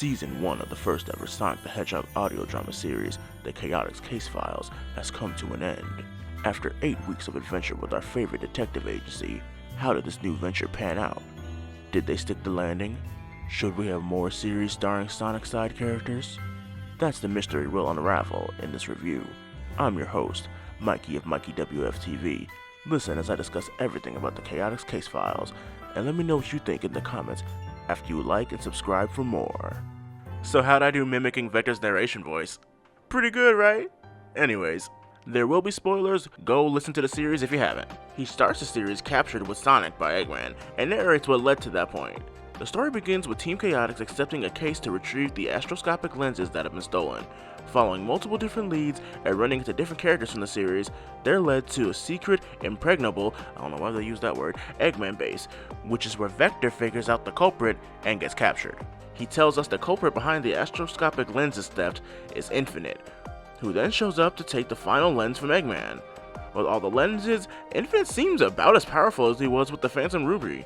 Season 1 of the first ever Sonic the Hedgehog audio drama series, the Chaotix Casefiles, has come to an end. After 8 weeks of adventure with our favorite detective agency, how did this new venture pan out? Did they stick the landing? Should we have more series starring Sonic side characters? That's the mystery we'll unravel in this review. I'm your host, Mikey of Mikey WFTV. Listen as I discuss everything about the Chaotix Casefiles, and let me know what you think in the comments after you like and subscribe for more. So how'd I do mimicking Vector's narration voice? Pretty good, right? Anyways, there will be spoilers. Go listen to the series if you haven't. He starts the series captured with Sonic by Eggman and narrates what led to that point. The story begins with Team Chaotix accepting a case to retrieve the astroscopic lenses that have been stolen. Following multiple different leads and running into different characters from the series, they're led to a secret, impregnable, I don't know why they use that word, Eggman base, which is where Vector figures out the culprit and gets captured. He tells us the culprit behind the astroscopic lenses theft is Infinite, who then shows up to take the final lens from Eggman. With all the lenses, Infinite seems about as powerful as he was with the Phantom Ruby.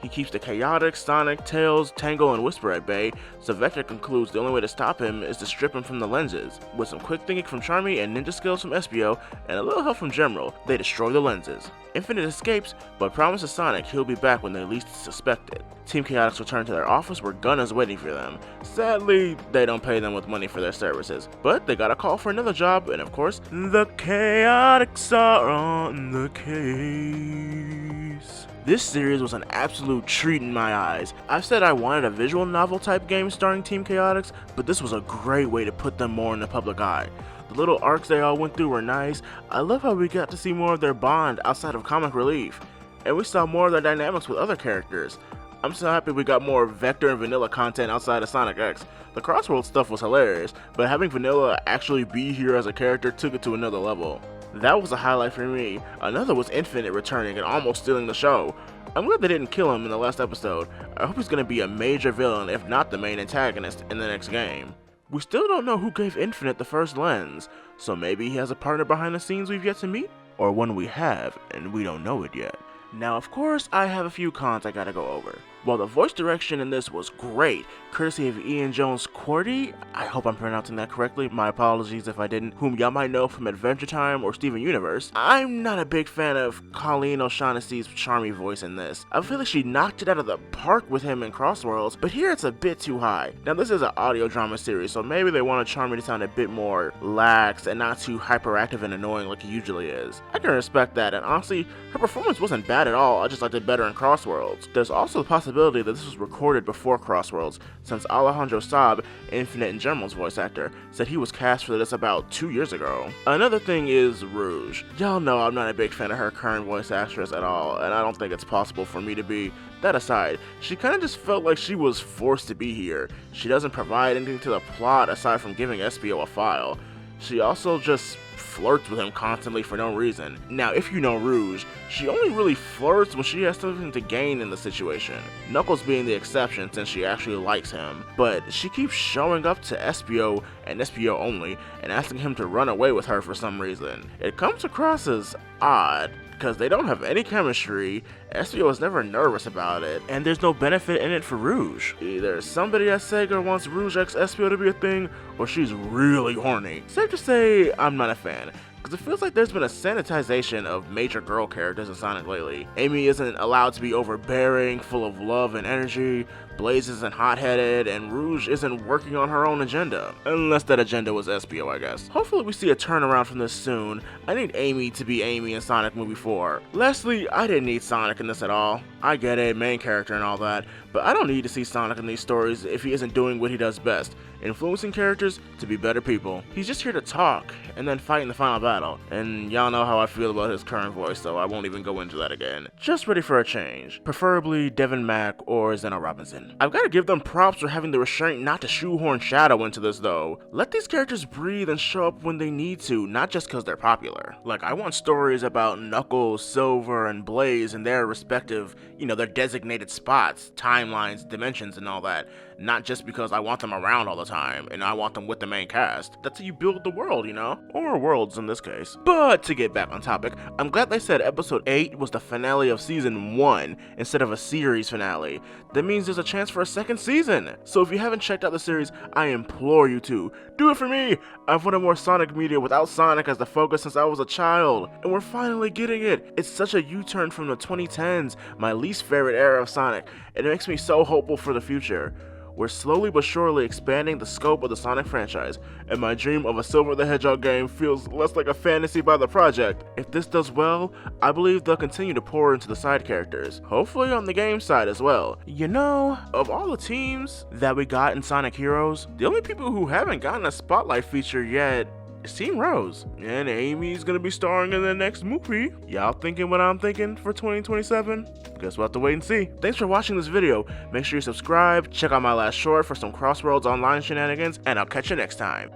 He keeps the Chaotix, Sonic, Tails, Tango, and Whisper at bay, so Vector concludes the only way to stop him is to strip him from the lenses. With some quick thinking from Charmy and ninja skills from Espio, and a little help from General, they destroy the lenses. Infinite escapes, but promises Sonic he'll be back when they least suspect it. Team Chaotix return to their office where Gun is waiting for them. Sadly, they don't pay them with money for their services, but they got a call for another job, and of course, the Chaotix are on the case. This series was an absolute treat in my eyes. I've said I wanted a visual novel type game starring Team Chaotix, but this was a great way to put them more in the public eye. The little arcs they all went through were nice. I love how we got to see more of their bond outside of comic relief, and we saw more of their dynamics with other characters. I'm so happy we got more Vector and Vanilla content outside of Sonic X. The crossworlds stuff was hilarious, but having Vanilla actually be here as a character took it to another level. That was a highlight for me. Another was Infinite returning and almost stealing the show. I'm glad they didn't kill him in the last episode. I hope he's going to be a major villain, if not the main antagonist, in the next game. We still don't know who gave Infinite the first lens, so maybe he has a partner behind the scenes we've yet to meet? Or one we have, and we don't know it yet. Now, of course, I have a few cons I gotta go over. While the voice direction in this was great, courtesy of Ian Jones-Quartey, I hope I'm pronouncing that correctly, my apologies if I didn't, whom y'all might know from Adventure Time or Steven Universe, I'm not a big fan of Colleen O'Shaughnessy's charmy voice in this. I feel like she knocked it out of the park with him in Crossworlds, but here it's a bit too high. Now this is an audio drama series, so maybe they wanted Charmy to sound a bit more lax and not too hyperactive and annoying like he usually is. I can respect that, and honestly, her performance wasn't bad at all, I just liked it better in Crossworlds. There's also the possibility that this was recorded before Crossworlds, since Alejandro Saab, Infinite and General's voice actor, said he was cast for this about 2 years ago. Another thing is Rouge. Y'all know I'm not a big fan of her current voice actress at all, and I don't think it's possible for me to be. That aside, she kinda just felt like she was forced to be here. She doesn't provide anything to the plot aside from giving Espio a file. She also just flirts with him constantly for no reason. Now, if you know Rouge, she only really flirts when she has something to gain in the situation. Knuckles being the exception since she actually likes him, but she keeps showing up to Espio and Espio only and asking him to run away with her for some reason. It comes across as odd, because they don't have any chemistry, Espio is never nervous about it, and there's no benefit in it for Rouge. Either somebody at Sega wants Rouge x Espio to be a thing, or she's really horny. Safe to say, I'm not a fan, because it feels like there's been a sanitization of major girl characters in Sonic lately. Amy isn't allowed to be overbearing, full of love and energy, Blaze isn't hot-headed, and Rouge isn't working on her own agenda. Unless that agenda was Espio, I guess. Hopefully we see a turnaround from this soon. I need Amy to be Amy in Sonic Movie 4. Lastly, I didn't need Sonic in this at all. I get it, main character and all that, but I don't need to see Sonic in these stories if he isn't doing what he does best, influencing characters to be better people. He's just here to talk, and then fight in the final battle, and y'all know how I feel about his current voice, so I won't even go into that again. Just ready for a change. Preferably Devin Mack or Zeno Robinson. I've got to give them props for having the restraint not to shoehorn Shadow into this though. Let these characters breathe and show up when they need to, not just because they're popular. Like, I want stories about Knuckles, Silver, and Blaze and their respective, their designated spots, timelines, dimensions, and all that. not just because I want them around all the time and I want them with the main cast. That's how you build the world, you know? Or worlds in this case. But to get back on topic, I'm glad they said episode 8 was the finale of season 1 instead of a series finale. That means there's a chance for a second season. So if you haven't checked out the series, I implore you to. Do it for me! I've wanted more Sonic media without Sonic as the focus since I was a child, and we're finally getting it. It's such a U-turn from the 2010s, my least favorite era of Sonic. It makes me so hopeful for the future. We're slowly but surely expanding the scope of the Sonic franchise, and my dream of a Silver the Hedgehog game feels less like a fantasy by the project. If this does well, I believe they'll continue to pour into the side characters, hopefully on the game side as well. You know, of all the teams that we got in Sonic Heroes, the only people who haven't gotten a spotlight feature yet is Team Rose, and Amy's gonna be starring in the next movie. Y'all thinking what I'm thinking for 2027? Guess we'll have to wait and see. Thanks for watching this video. Make sure you subscribe, check out my last short for some Crossworlds online shenanigans, and I'll catch you next time.